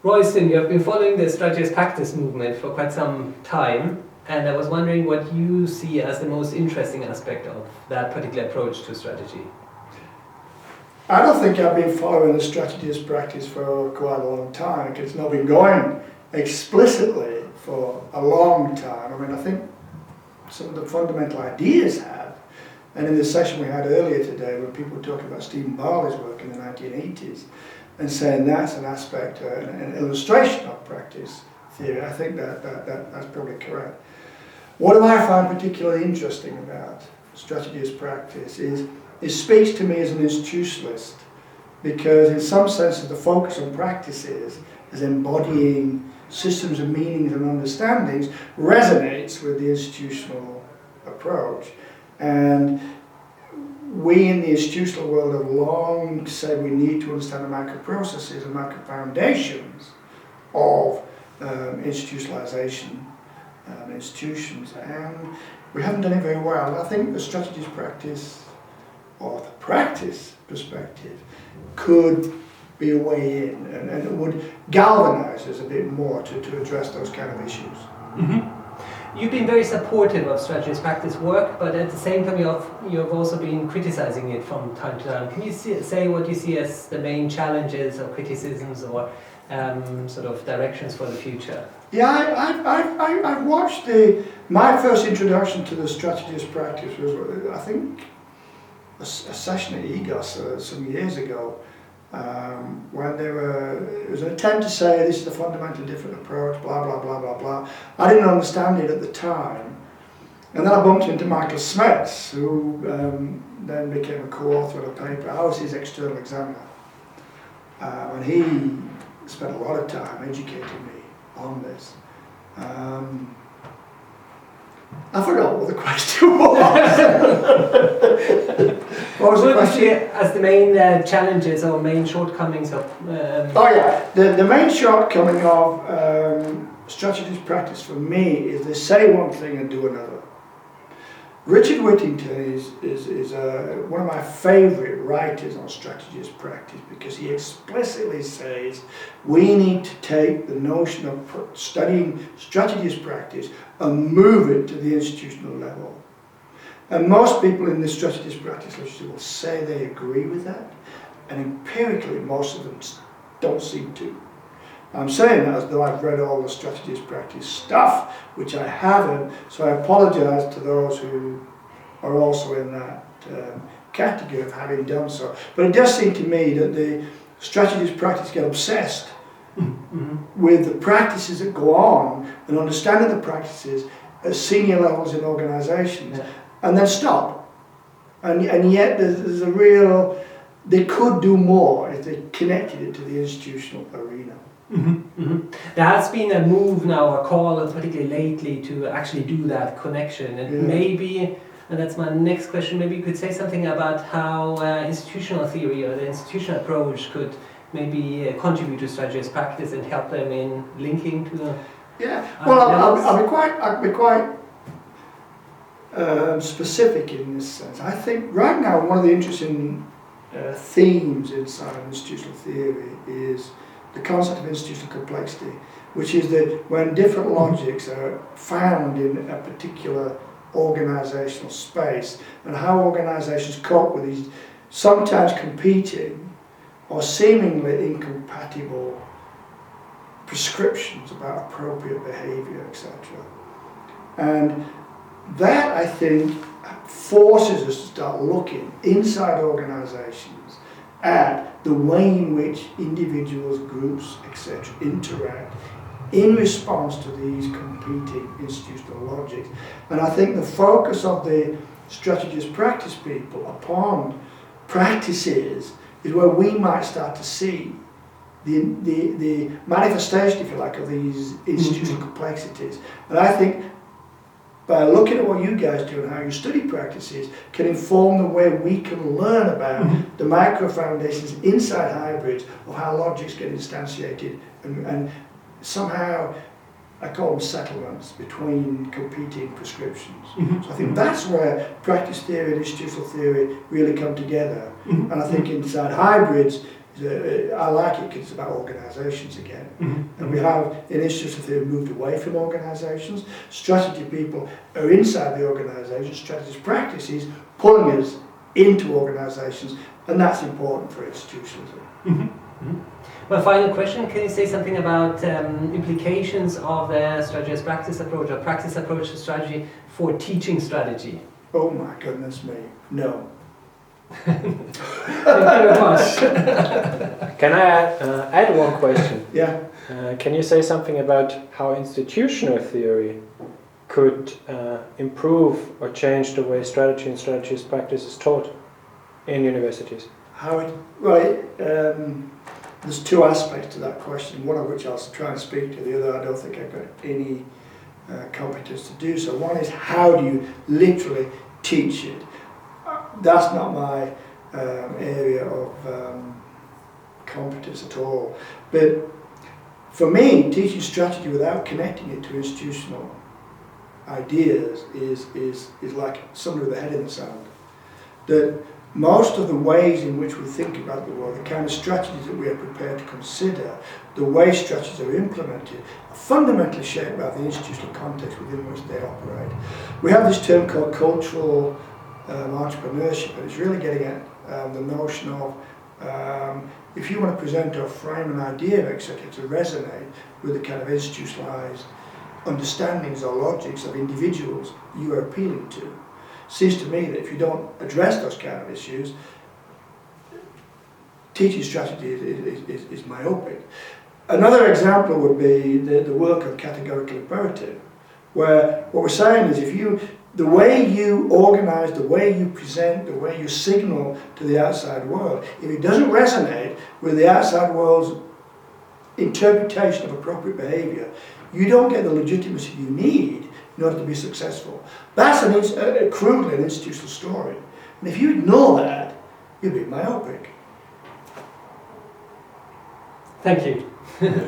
Royston, you have been following the strategist practice movement for quite some time, and I was wondering what you see as the most interesting aspect of that particular approach to strategy. I don't think I've been following the strategist practice for quite a long time, because it's not been going explicitly for a long time. I mean, I think some of the fundamental ideas have, and in the session we had earlier today where people were talking about Stephen Barley's work in the 1980s and saying that's an aspect, an illustration of practice theory, I think that's probably correct. What do I find particularly interesting about strategist practice is it speaks to me as an institutionalist, because in some senses the focus on practices as embodying systems of meanings and understandings resonates with the institutional approach. And we in the institutional world have long said we need to understand the macro processes and macro foundations of institutionalization institutions, and we haven't done it very well. I think the strategist practice, or the practice perspective, could be a way in, and it would galvanise us a bit more to address those kind of issues. Mm-hmm. You've been very supportive of strategist practice work, but at the same time you've also been criticising it from time to time. Can you say what you see as the main challenges or criticisms or sort of directions for the future? Yeah, I've watched my first introduction to the strategist practice was, I think, a session at EGOS some years ago, when it was an attempt to say this is a fundamentally different approach, blah, blah, blah, blah, blah. I didn't understand it at the time. And then I bumped into Michael Smets, who then became a co-author of a paper. I was his external examiner. And he spent a lot of time educating me on this. I forgot what the question was. What was the question? As the main challenges or main shortcomings of... Oh yeah, the main shortcoming of strategist practice for me is they say one thing and do another. Richard Whittington is one of my favourite writers on strategist practice, because he explicitly says we need to take the notion of studying strategist practice and move it to the institutional level. And most people in the strategist practice literature will say they agree with that, and empirically most of them don't seem to. I'm saying that as though I've read all the strategist practice stuff, which I haven't, so I apologise to those who are also in that category of having done so. But it does seem to me that the strategist practice get obsessed with the practices that go on and understanding the practices at senior levels in organisations, and then stop. And yet there's a real, they could do more if they connected it to the institutional arena. Mm-hmm. Mm-hmm. There has been a move now, a call, particularly lately, to actually do that connection. And maybe, and that's my next question, maybe you could say something about how institutional theory or the institutional approach could maybe contribute to strategist practice and help them in linking to the... Yeah, well, I'll be quite specific in this sense. I think right now one of the interesting themes inside of institutional theory is the concept of institutional complexity, which is that when different logics are found in a particular organisational space, and how organisations cope with these sometimes competing or seemingly incompatible prescriptions about appropriate behaviour, etc. And that, I think, forces us to start looking inside organisations at the way in which individuals, groups, etc. interact in response to these competing institutional logics. And I think the focus of the strategist practice people upon practices is where we might start to see the manifestation, if you like, of these institutional complexities. And I think by looking at what you guys do and how you study practices can inform the way we can learn about the micro foundations inside hybrids of how logics get instantiated and somehow, I call them settlements between competing prescriptions. So I think that's where practice theory and institutional theory really come together. And I think inside hybrids, I like it because it's about organisations again. Mm-hmm. And we have, in institutional theory, moved away from organisations. Strategy people are inside the organisation. Strategist practices pulling us into organisations, and that's important for institutionalism. Mm-hmm. Mm-hmm. Well, final question, can you say something about implications of the strategist practice approach or practice approach to strategy for teaching strategy? Oh my goodness me, no. Thank you very much. Can I add one question? Yeah. Can you say something about how institutional theory could improve or change the way strategy and strategist practice is taught in universities? There's two aspects to that question, one of which I'll try and speak to, the other I don't think I've got any competence to do so. One is, how do you literally teach it? That's not my area of competence at all. But for me, teaching strategy without connecting it to institutional ideas is like somebody with a head in the sand. That most of the ways in which we think about the world, the kind of strategies that we are prepared to consider, the way strategies are implemented, are fundamentally shaped by the institutional context within which they operate. We have this term called cultural entrepreneurship, and it's really getting at the notion of if you want to present or frame an idea, etc., to resonate with the kind of institutionalized understandings or logics of individuals you are appealing to. Seems to me that if you don't address those kind of issues, teaching strategy is myopic. Another example would be the work of categorical imperative, where what we're saying is the way you organise, the way you present, the way you signal to the outside world, if it doesn't resonate with the outside world's interpretation of appropriate behaviour, you don't get the legitimacy you need in order to be successful. That's crudely an institutional story. And if you ignore that, you're being myopic. Thank you. Yeah.